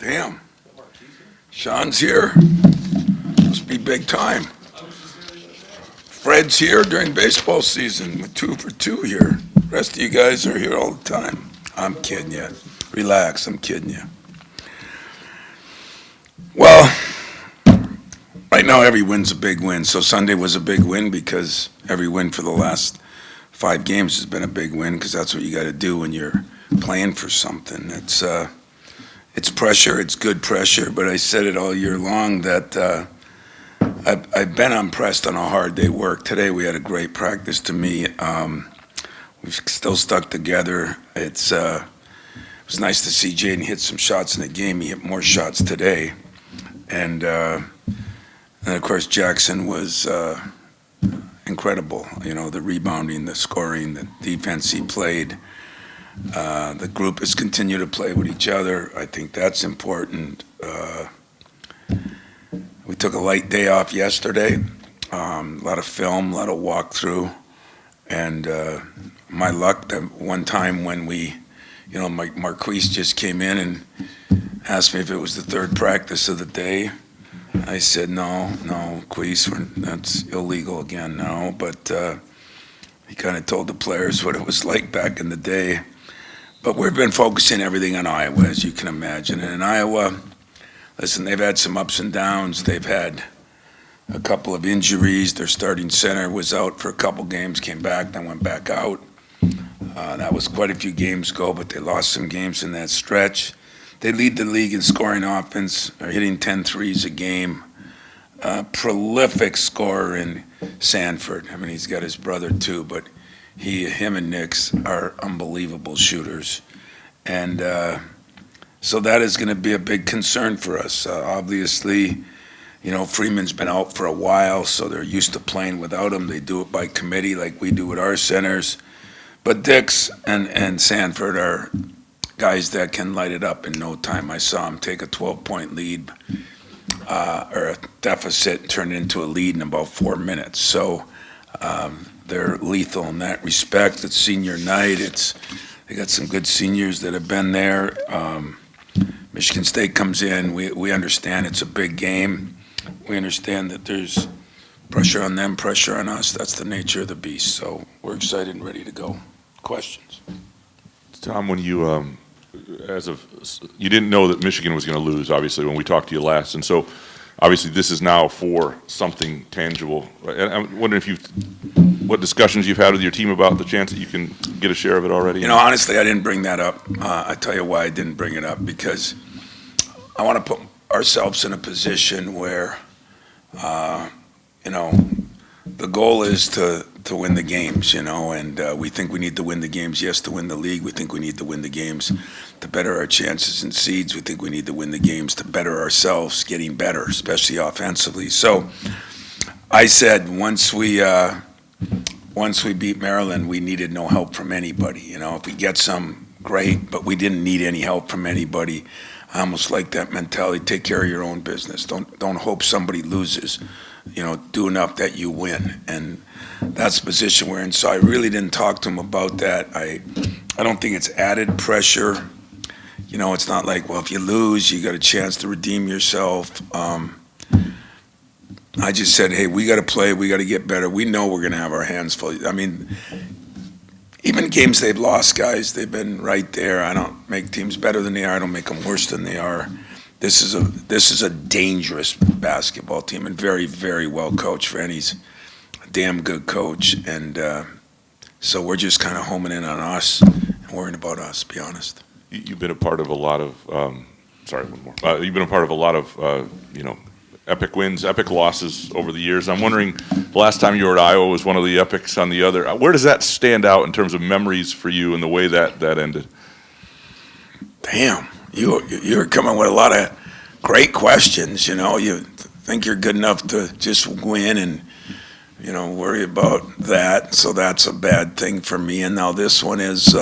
Damn. Sean's here. Must be big time. Fred's here during baseball season with 2 for 2 here. Rest of you guys are here all the time. I'm kidding you. Relax, I'm kidding you. Well, right now every win's a big win. So Sunday was a big win because every win for the last 5 games has been a big win because that's what you got to do when you're playing for something. It's pressure, it's good pressure, but I said it all year long that I've been impressed on how hard they work. Today we had a great practice to me. We've still stuck together. It was nice to see Jaden hit some shots in the game. He hit more shots today. And of course Jackson was incredible. You know, the rebounding, the scoring, the defense he played. The group has continued to play with each other. I think that's important. We took a light day off yesterday. A lot of film, a lot of walkthrough. And my luck that one time when Marquise just came in and asked me if it was the third practice of the day. I said, no, Queese, that's illegal again now. But he kind of told the players what it was like back in the day. But we've been focusing everything on Iowa, as you can imagine. And in Iowa, listen, they've had some ups and downs. They've had a couple of injuries. Their starting center was out for a couple games, came back, then went back out. That was quite a few games ago, but they lost some games in that stretch. They lead the league in scoring offense, are hitting 10 threes a game. Prolific scorer in Sanford. I mean, he's got his brother too, but him and Nix are unbelievable shooters. And so that is going to be a big concern for us. Obviously, Freeman's been out for a while, so they're used to playing without him. They do it by committee like we do at our centers. But Dix and Sanford are guys that can light it up in no time. I saw him take a 12-point lead or a deficit and turn it into a lead in about 4 minutes. So they're lethal in that respect. It's senior night. They got some good seniors that have been there. Michigan State comes in. We understand it's a big game. We understand that there's pressure on them, pressure on us. That's the nature of the beast. So we're excited and ready to go. Questions? Tom, when you you didn't know that Michigan was going to lose, obviously, when we talked to you last, and so obviously this is now for something tangible. Right? And I'm wondering what discussions you've had with your team about the chance that you can get a share of it already. Honestly, I didn't bring that up. I tell you why I didn't bring it up, because I want to put ourselves in a position where, the goal is to win the games, and we think we need to win the games, yes, to win the league. We think we need to win the games to better our chances in seeds. We think we need to win the games to better ourselves, getting better, especially offensively. So I said once we beat Maryland, we needed no help from anybody. If we get some, great, but we didn't need any help from anybody. I almost like that mentality. Take care of your own business. Don't hope somebody loses. Do enough that you win. And that's the position we're in. So I really didn't talk to him about that. I don't think it's added pressure. It's not like, well, if you lose, you got a chance to redeem yourself. I just said, hey, we got to play. We got to get better. We know we're going to have our hands full. I mean, even games they've lost, guys, they've been right there. I don't make teams better than they are. I don't make them worse than they are. This is a dangerous basketball team and very, very well coached. Franny's a damn good coach, and so we're just kind of homing in on us and worrying about us, to be honest. You've been a part of a lot of you've been a part of a lot of epic wins, epic losses over the years. I'm wondering, the last time you were at Iowa was one of the epics on the other. Where does that stand out in terms of memories for you and the way that ended? Damn, you're coming with a lot of great questions. You think you're good enough to just win and worry about that. So that's a bad thing for me. And now this one is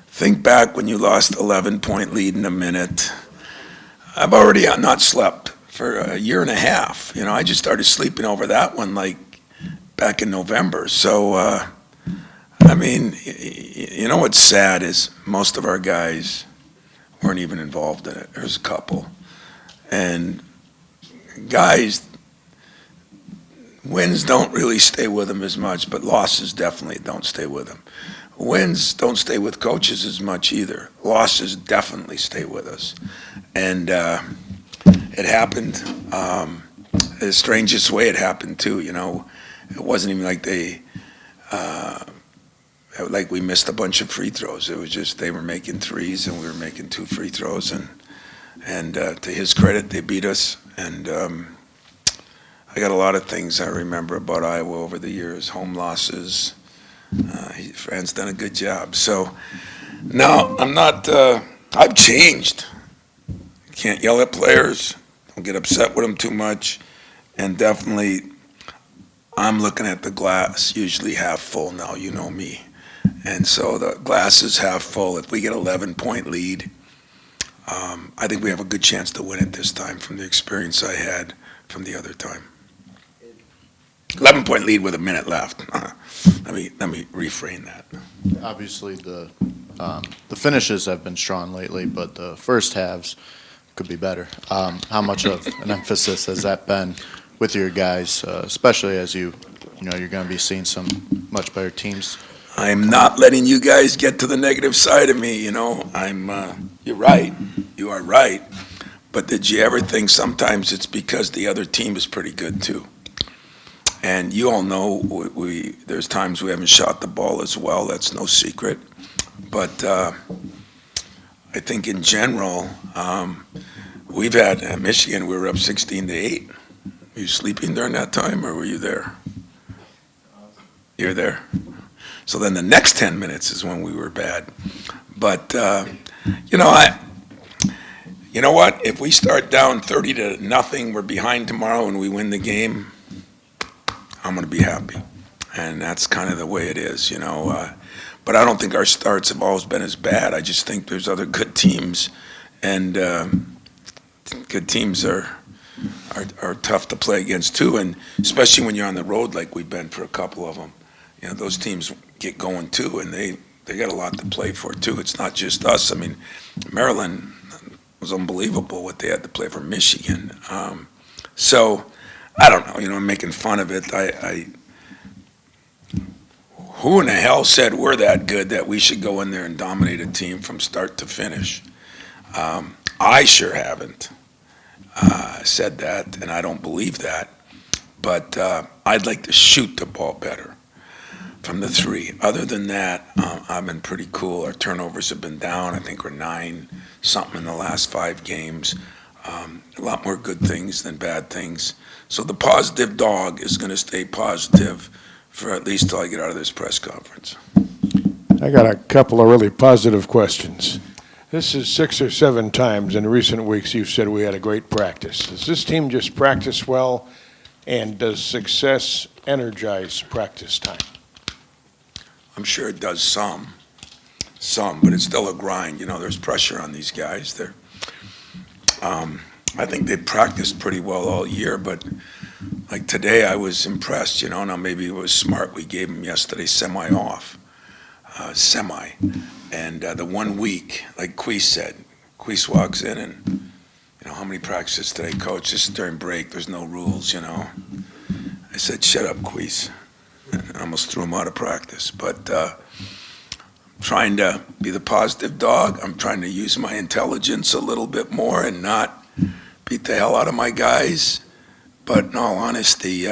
think back when you lost 11-point lead in a minute. I've already not slept for a year and a half. I just started sleeping over that one like back in November. So, what's sad is most of our guys weren't even involved in it. There's a couple. And guys, wins don't really stay with them as much, but losses definitely don't stay with them. Wins don't stay with coaches as much either. Losses definitely stay with us. And it happened the strangest way it happened too, you know. It wasn't even like like we missed a bunch of free throws. It was just they were making threes and we were making 2 free throws, and to his credit, they beat us. And I got a lot of things I remember about Iowa over the years, home losses. Fran's done a good job. So no, I'm not. I've changed. Can't yell at players. Don't get upset with them too much, and definitely, I'm looking at the glass usually half full now. You know me. And so the glass is half full. If we get 11-point lead, I think we have a good chance to win it this time from the experience I had from the other time. 11-point lead with a minute left. Let me reframe that. Obviously, the finishes have been strong lately, but the first halves could be better. How much of an emphasis has that been with your guys, especially as you're going to be seeing some much better teams? I'm not letting you guys get to the negative side of me, you know. You're right. You are right. But did you ever think sometimes it's because the other team is pretty good too? And you all know there's times we haven't shot the ball as well. That's no secret. But I think in general, we've had at Michigan, we were up 16-8. Were you sleeping during that time, or were you there? You were there. So then the next 10 minutes is when we were bad. But you know what? If we start down 30-0, we're behind tomorrow, and we win the game, I'm going to be happy. And that's kind of the way it is, you know. But I don't think our starts have always been as bad. I just think there's other good teams, and good teams are tough to play against too, and especially when you're on the road like we've been for a couple of them. You know, those teams get going too, and they got a lot to play for too. It's not just us. I mean, Maryland was unbelievable what they had to play for Michigan. So I don't know. You know, I'm making fun of it. Who in the hell said we're that good that we should go in there and dominate a team from start to finish? I sure haven't said that, and I don't believe that. But I'd like to shoot the ball better from the 3. Other than that, I've been pretty cool. Our turnovers have been down. I think we're 9-something in the last 5 games. A lot more good things than bad things. So the positive dog is going to stay positive for at least till I get out of this press conference. I got a couple of really positive questions. This is 6 or 7 times in recent weeks you've said we had a great practice. Does this team just practice well, and does success energize practice time? I'm sure it does some, but it's still a grind. You know, there's pressure on these guys. I think they practiced pretty well all year, but like today I was impressed, you know. Now maybe it was smart. We gave them yesterday semi-off. And the 1 week, like Queese said, Queese walks in and, you know, how many practices today, coach? This is during break. There's no rules, you know. I said, shut up, Queese. I almost threw him out of practice. But I'm trying to be the positive dog. I'm trying to use my intelligence a little bit more and not beat the hell out of my guys. But in all honesty,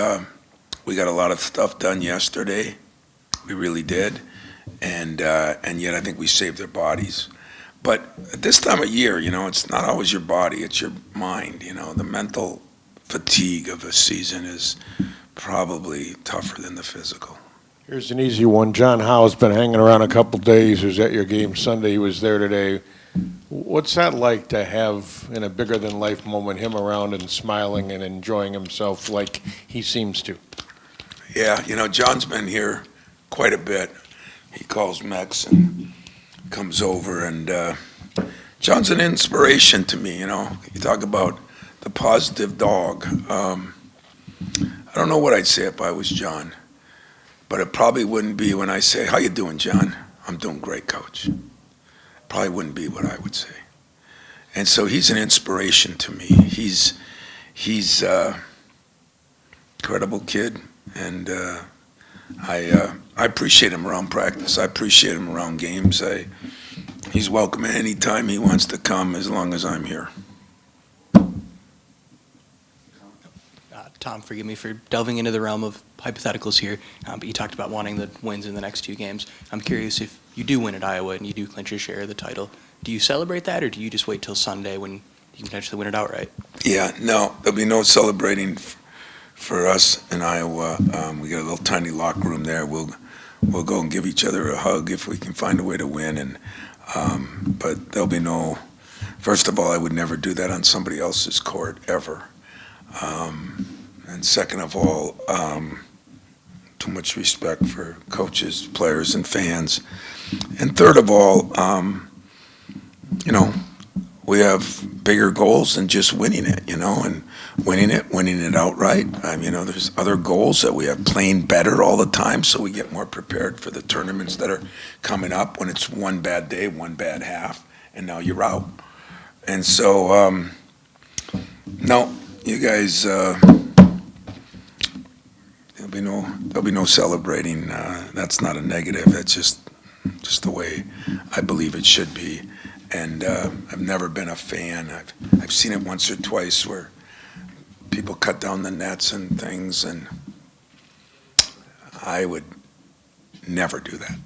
we got a lot of stuff done yesterday. We really did. And yet I think we saved their bodies. But at this time of year, you know, it's not always your body, it's your mind. You know, the mental fatigue of a season is probably tougher than the physical. Here's an easy one. John Howe's been hanging around a couple days. He was at your game Sunday. He was there today. What's that like to have, in a bigger-than-life moment, him around and smiling and enjoying himself like he seems to? Yeah, you know, John's been here quite a bit. He calls Mex and comes over, and John's an inspiration to me, you know. You talk about the positive dog. I don't know what I'd say if I was John, but it probably wouldn't be when I say, how you doing, John? I'm doing great, coach. Probably wouldn't be what I would say. And so he's an inspiration to me. He's incredible kid, and I appreciate him around practice. I appreciate him around games. He's welcome anytime he wants to come, as long as I'm here. Tom, forgive me for delving into the realm of hypotheticals here, but you talked about wanting the wins in the next 2 games. I'm curious, if you do win at Iowa and you do clinch your share of the title, do you celebrate that, or do you just wait till Sunday when you can potentially win it outright? Yeah, no, there'll be no celebrating for us in Iowa. We got a little tiny locker room there. We'll go and give each other a hug if we can find a way to win. And but there'll be no. First of all, I would never do that on somebody else's court ever. And second of all, too much respect for coaches, players, and fans. And third of all, we have bigger goals than just winning it, and winning it outright. There's other goals that we have, playing better all the time so we get more prepared for the tournaments that are coming up when it's one bad day, one bad half, and now you're out. And so, no, you guys, there'll be no celebrating. That's not a negative. That's just the way I believe it should be. And I've never been a fan. I've seen it once or twice where people cut down the nets and things, and I would never do that.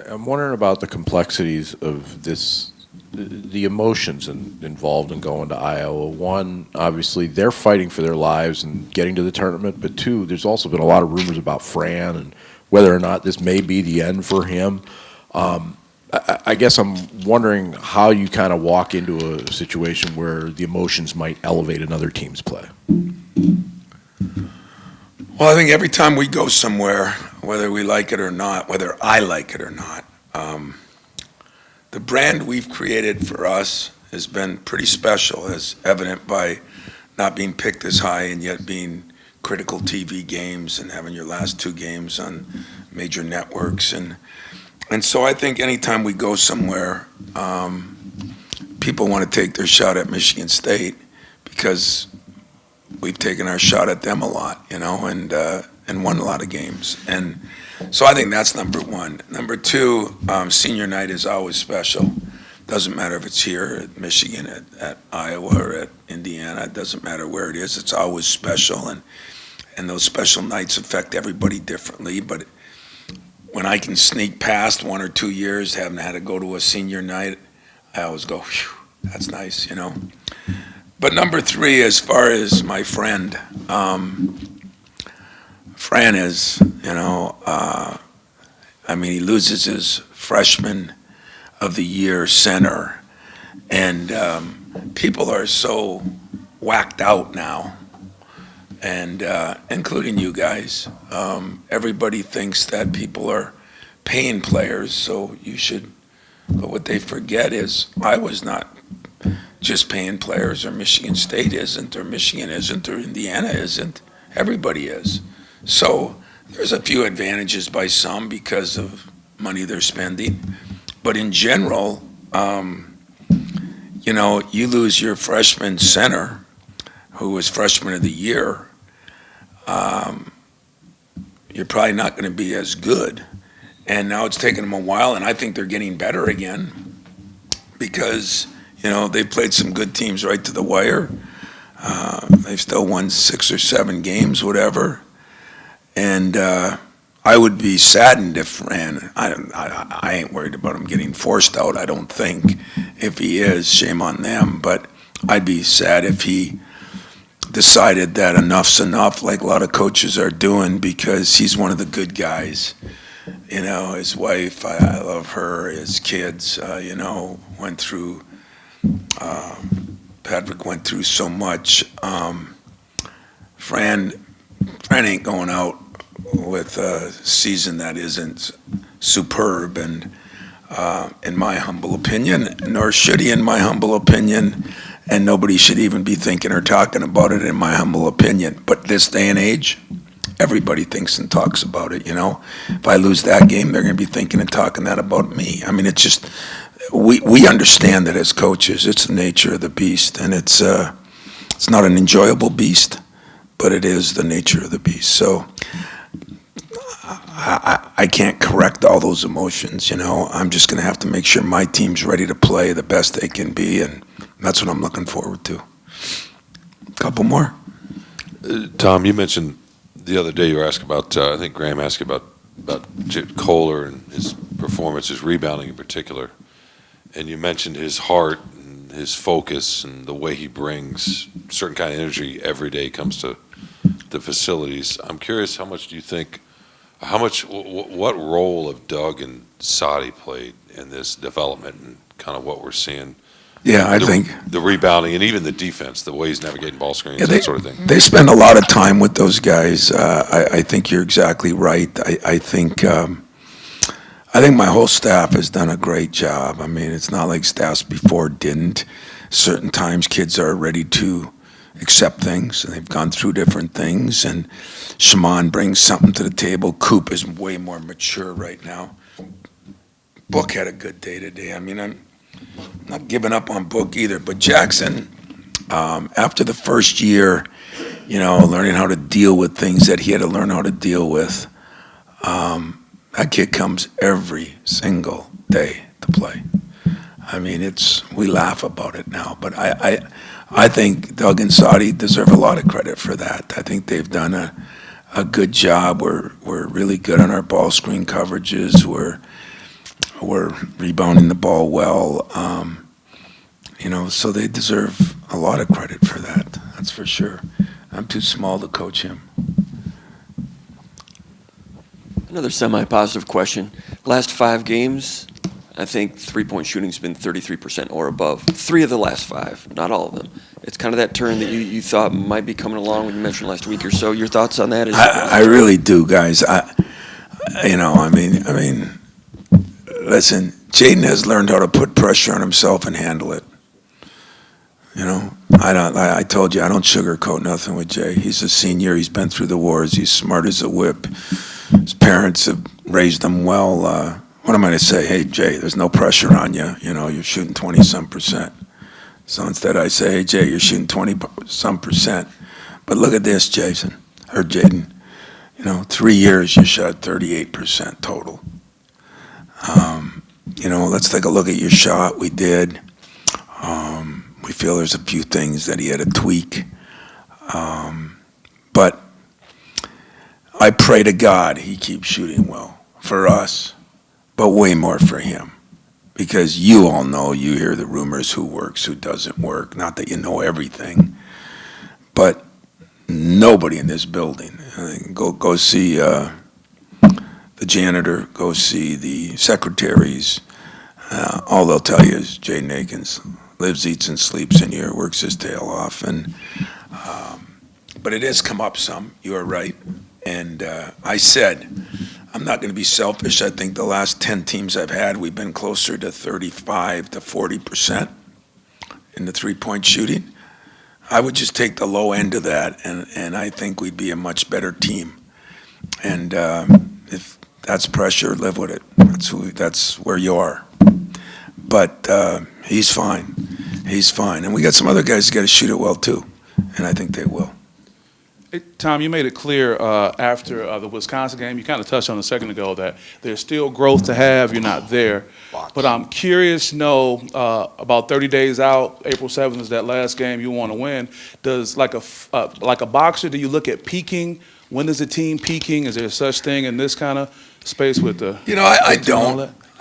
I'm wondering about the complexities of this, the emotions involved in going to Iowa. One, obviously, they're fighting for their lives and getting to the tournament, but two, there's also been a lot of rumors about Fran and whether or not this may be the end for him. I guess I'm wondering how you kind of walk into a situation where the emotions might elevate another team's play. Well, I think every time we go somewhere, whether we like it or not, whether I like it or not, the brand we've created for us has been pretty special, as evident by not being picked as high and yet being critical TV games and having your last 2 games on major networks. And so I think anytime we go somewhere, people want to take their shot at Michigan State because we've taken our shot at them a lot, and won a lot of games. And so I think that's number one. Number two, senior night is always special. Doesn't matter if it's here at Michigan, at Iowa, or at Indiana. It doesn't matter where it is. It's always special, and those special nights affect everybody differently. But when I can sneak past 1 or 2 years, having had to go to a senior night, I always go, phew, that's nice, But number 3, as far as my friend, Fran is, he loses his freshman of the year center, and people are so whacked out now, and including you guys. Everybody thinks that people are paying players, so you should. But what they forget is I was not just paying players, or Michigan State isn't, or Michigan isn't, or Indiana isn't. Everybody is. So there's a few advantages by some because of money they're spending. But in general, you lose your freshman center, who was freshman of the year, you're probably not going to be as good. And now it's taken them a while, and I think they're getting better again because, they've played some good teams right to the wire. They've still won 6 or 7 games, whatever. And I would be saddened if Fran, I ain't worried about him getting forced out, I don't think. If he is, shame on them. But I'd be sad if he decided that enough's enough, like a lot of coaches are doing, because he's one of the good guys. His wife, I love her. His kids, went through, Patrick went through so much. Fran ain't going out with a season that isn't superb, and in my humble opinion, nor should he, in my humble opinion, and nobody should even be thinking or talking about it, in my humble opinion. But this day and age, everybody thinks and talks about it, If I lose that game, they're going to be thinking and talking that about me. It's just, we understand that as coaches, it's the nature of the beast, and it's not an enjoyable beast, but it is the nature of the beast. So I can't correct all those emotions, you know. I'm just going to have to make sure my team's ready to play the best they can be, and that's what I'm looking forward to. Couple more. Tom, you mentioned the other day you were asked about, I think Graham asked you about Kohler and his performance, his rebounding in particular, and you mentioned his heart and his focus and the way he brings certain kind of energy every day comes to the facilities. I'm curious, what role have Doug and Sadi played in this development and kind of what we're seeing? Yeah, I think the rebounding and even the defense, the way he's navigating ball screens, that sort of thing. They spend a lot of time with those guys. I think you're exactly right. I think my whole staff has done a great job. I mean, it's not like staffs before didn't. Certain times kids are ready to accept things, and they've gone through different things, and Shaman brings something to the table. Coop is way more mature right now. Book had a good day today. I mean, I'm not giving up on Book either, but Jackson, after the first year, you know, learning how to deal with things that he had to learn how to deal with, that kid comes every single day to play. I mean, we laugh about it now, but I think Doug and Sadi deserve a lot of credit for that. I think they've done a good job. We're really good on our ball screen coverages. We're rebounding the ball well. You know, so they deserve a lot of credit for that. That's for sure. I'm too small to coach him. Another semi-positive question. Last 5 games, I think three-point shooting's been 33% or above. 3 of the last 5, not all of them. It's kind of that turn that you thought might be coming along when you mentioned last week or so. Your thoughts on that? I really do, guys. I mean, listen, Jaden has learned how to put pressure on himself and handle it. You know, I told you I don't sugarcoat nothing with Jay. He's a senior. He's been through the wars. He's smart as a whip. His parents have raised him well. What am I going to say? Hey, Jay, there's no pressure on you. You know, you're shooting 20-some%. So instead I say, hey, Jay, you're shooting 20-some%. But look at this, Jason, or Jaden. You know, 3 years you shot 38% total. You know, let's take a look at your shot. We did. We feel there's a few things that he had to tweak. But I pray to God he keeps shooting well for us, but way more for him. Because you all know, you hear the rumors, who works, who doesn't work. Not that you know everything, but nobody in this building. Go see the janitor, go see the secretaries. All they'll tell you is Jaden Akins lives, eats, and sleeps in here, works his tail off. But it has come up some, you are right. And I said, I'm not going to be selfish. I think the last 10 teams I've had, we've been closer to 35 to 40% in the three-point shooting. I would just take the low end of that, and I think we'd be a much better team. And if that's pressure, live with it. That's where you are. But he's fine. He's fine. And we got some other guys that got to shoot it well, too. And I think they will. Hey, Tom, you made it clear after the Wisconsin game, you kind of touched on a second ago, that there's still growth to have. You're not there. But I'm curious to know, about 30 days out, April 7th is that last game you want to win. Does, like a boxer, do you look at peaking? When is the team peaking? Is there such thing in this kind of space with the... You know, I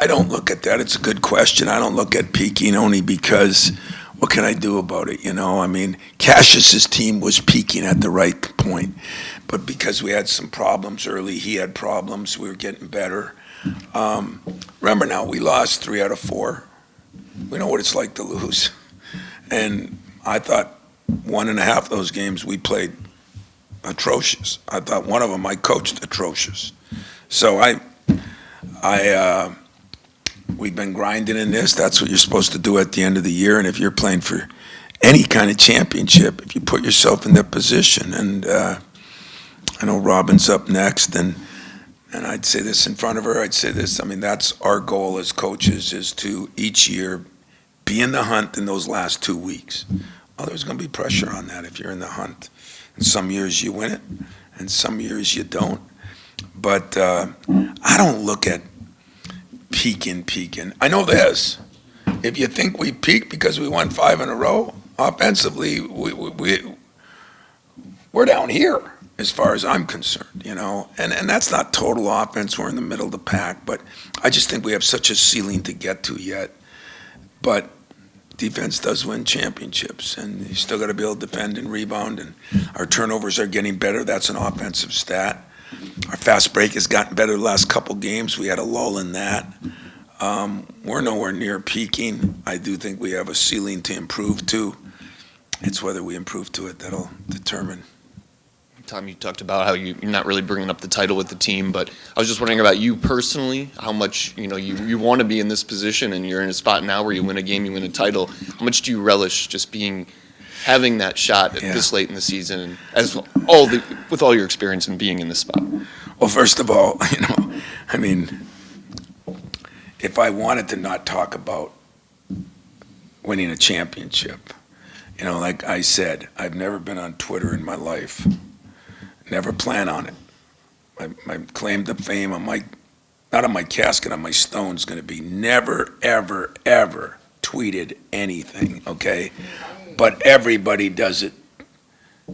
don't look at that. It's a good question. I don't look at peaking only because what can I do about it? You know, I mean, Cassius's team was peaking at the right point, but because we had some problems early, he had problems. We were getting better. Remember now, we lost 3 out of 4. We know what it's like to lose. And I thought 1.5 of those games we played atrocious. I thought one of them I coached atrocious. So we've been grinding in this. That's what you're supposed to do at the end of the year. And if you're playing for any kind of championship, if you put yourself in that position, and I know Robin's up next, and and I'd say this in front of her, I'd say this, I mean, that's our goal as coaches, is to each year be in the hunt in those last 2 weeks. Well, there's going to be pressure on that if you're in the hunt. And some years you win it, and some years you don't. But I don't look at peaking. I know this. If you think we peaked because we won 5 in a row, offensively, we're down here as far as I'm concerned, you know. And that's not total offense. We're in the middle of the pack. But I just think we have such a ceiling to get to yet. But defense does win championships, and you still got to be able to defend and rebound. And our turnovers are getting better. That's an offensive stat. Our fast break has gotten better the last couple games. We had a lull in that. We're nowhere near peaking. I do think we have a ceiling to improve to. It's whether we improve to it that'll determine. Tom, you talked about how you're not really bringing up the title with the team, but I was just wondering about you personally, how much, you want to be in this position, and you're in a spot now where you win a game, you win a title. How much do you relish just having that shot this late in the season, and with all your experience in being in this spot? Well, first of all, I mean, if I wanted to not talk about winning a championship, like I said, I've never been on Twitter in my life. Never plan on it. My claim to fame not on my casket, on my stone, is going to be never, ever, ever tweeted anything, okay? But everybody does it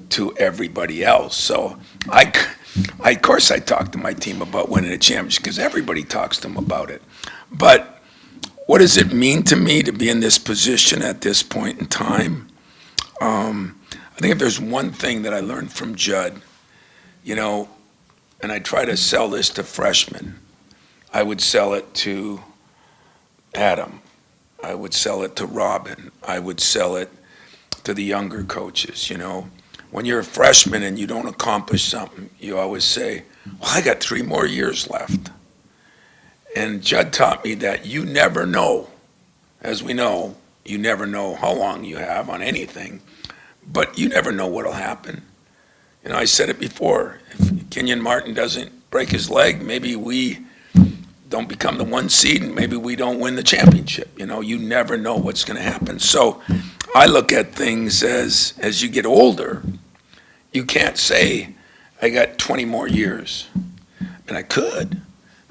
to everybody else. So of course I talk to my team about winning a championship because everybody talks to them about it. But what does it mean to me to be in this position at this point in time? I think if there's one thing that I learned from Judd, and I try to sell this to freshmen, I would sell it to Adam, I would sell it to Robin, I would sell it to the younger coaches. When you're a freshman and you don't accomplish something, you always say, well, I got 3 more years left. And Judd taught me that you never know. As we know, you never know how long you have on anything, but you never know what'll happen. I said it before, if Kenyon Martin doesn't break his leg, maybe we don't become the 1 seed, and maybe we don't win the championship. You never know what's going to happen. So I look at things as you get older, you can't say, I got 20 more years. And I could.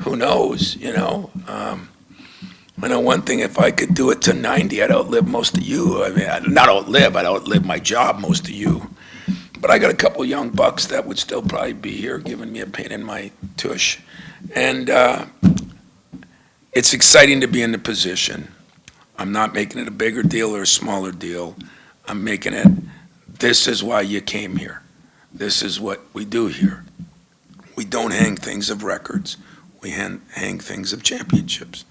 Who knows, I know one thing, if I could do it to 90, I'd outlive most of you. I mean, not outlive, I'd outlive my job, most of you. But I got a couple young bucks that would still probably be here giving me a pain in my tush. And it's exciting to be in the position. I'm not making it a bigger deal or a smaller deal. I'm making it, this is why you came here. This is what we do here. We don't hang things of records. We hang things of championships.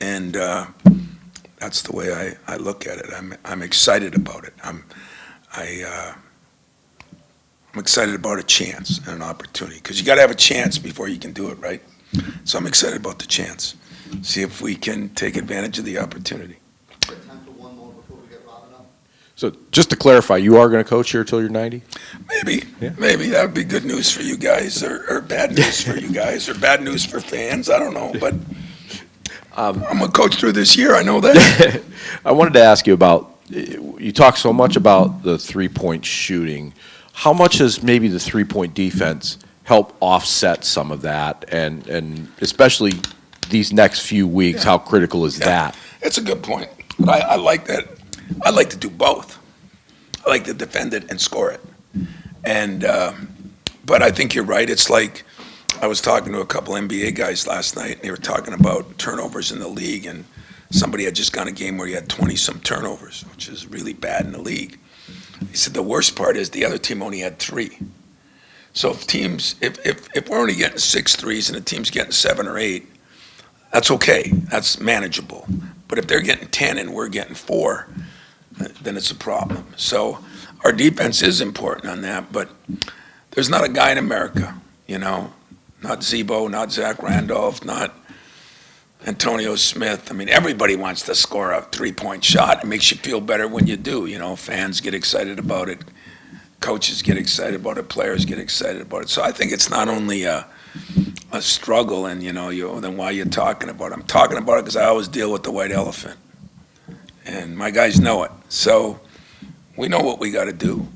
And that's the way I look at it. I'm excited about it. I'm excited about a chance and an opportunity, because you got to have a chance before you can do it, right? So I'm excited about the chance. See if we can take advantage of the opportunity. Time for one more before we get Robin up. So just to clarify, you are going to coach here until you're 90? Maybe. Yeah. Maybe that would be good news for you guys, or bad news for you guys, or bad news for fans. I don't know, but I'm going to coach through this year. I know that. I wanted to ask you about, you talk so much about the three-point shooting. How much does maybe the three-point defense help offset some of that, and especially these next few weeks, how critical is that? It's a good point. But I like that. I like to do both. I like to defend it and score it. And but I think you're right. It's like, I was talking to a couple NBA guys last night, and they were talking about turnovers in the league, and somebody had just gone a game where he had 20-some turnovers, which is really bad in the league. He said the worst part is the other team only had 3. So if we're only getting 6 threes and the team's getting 7 or 8, that's okay. That's manageable. But if they're getting 10 and we're getting 4, then it's a problem. So our defense is important on that, but there's not a guy in America, not Zebo, not Zach Randolph, not Antonio Smith. I mean, everybody wants to score a three-point shot. It makes you feel better when you do. Fans get excited about it. Coaches get excited about it. Players get excited about it. So I think it's not only a a struggle, and then why you're talking about it? I'm talking about it because I always deal with the white elephant, and my guys know it. So we know what we got to do.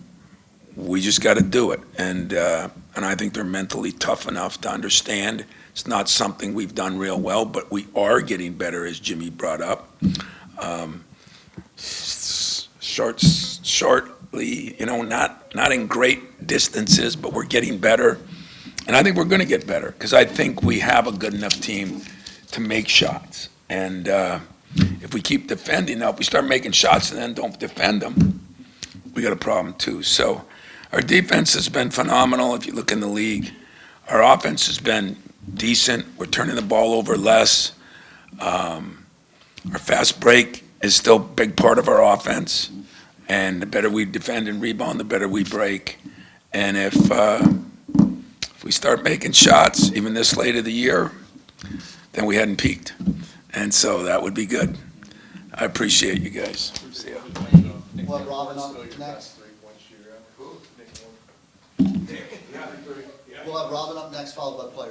We just got to do it, and I think they're mentally tough enough to understand. It's not something we've done real well, but we are getting better, as Jimmy brought up. Shortly, not in great distances, but we're getting better. And I think we're going to get better because I think we have a good enough team to make shots. And if we keep defending, now if we start making shots and then don't defend them, we got a problem too. So our defense has been phenomenal if you look in the league. Our offense has been decent. We're turning the ball over less. Our fast break is still a big part of our offense. And the better we defend and rebound, the better we break. And if we start making shots, even this late of the year, then we hadn't peaked. And so that would be good. I appreciate you guys. See ya. We'll have Robin up next. We'll have Robin up next, followed by player.